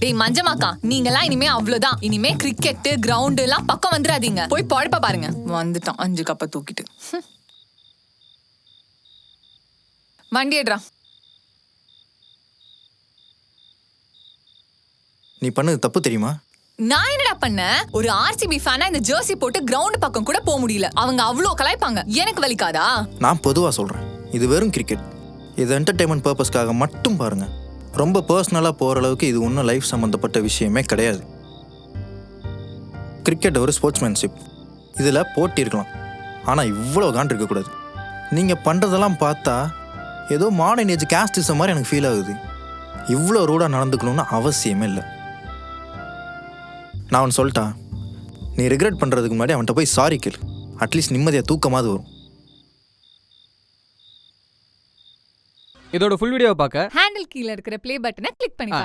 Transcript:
டேய் மஞ்சமாக்கா, நீங்கலாம் இனிமே அவ்வளவுதான். இனிமே கிரிக்கெட் கிரவுண்ட் எல்லாம் பக்கம் வந்துடாதீங்க. போய் பழப்ப பாருங்க. வந்துட்டான் 5 கப்ப தூக்கிட்டு. வண்டி எடுறா. நீ பண்ணது தப்பு தெரியுமா? நான் என்னடா பண்ணேன்? ஒரு ஆர்சிபி ஃபேனா இந்த ஜெர்சி போட்டு கிரவுண்ட் பக்கம் கூட போக முடியல. அவங்க அவ்வளோ கலாய்ப்பாங்க. எனக்கு வலிக்காதா? நான் பொதுவா சொல்றேன், இது வெறும் கிரிக்கெட். இது என்டர்டைன்மெண்ட் பர்பஸ்க்காக மட்டும் பாருங்க. ரொம்ப பர்சனலாக போகிற அளவுக்கு இது ஒன்றும் லைஃப் சம்மந்தப்பட்ட விஷயமே கிடையாது. கிரிக்கெட் ஒரு ஸ்போர்ட்ஸ்மேன்ஷிப். இதில் போட்டி இருக்கலாம், ஆனால் இவ்வளோ காண்ட் இருக்கக்கூடாது. நீங்கள் பண்ணுறதெல்லாம் பார்த்தா ஏதோ மாடர்ன் ஏஜ் கேஸ்டிசம் மாதிரி எனக்கு ஃபீல் ஆகுது. இவ்வளோ ரூடாக நடந்துக்கணும்னு அவசியமே இல்லை. நான் அவன் சொல்லிட்டான், நீ ரிக்ரெட் பண்ணுறதுக்கு முன்னாடி அவன்கிட்ட போய் சாரி கேளு. அட்லீஸ்ட் நிம்மதியாக தூக்கமாவது வரும். இதோட ஃபுல் வீடியோவை பார்க்க ஹேண்டில் கீழ இருக்கிற ப்ளே பட்டனை கிளிக் பண்ணி பாருங்க.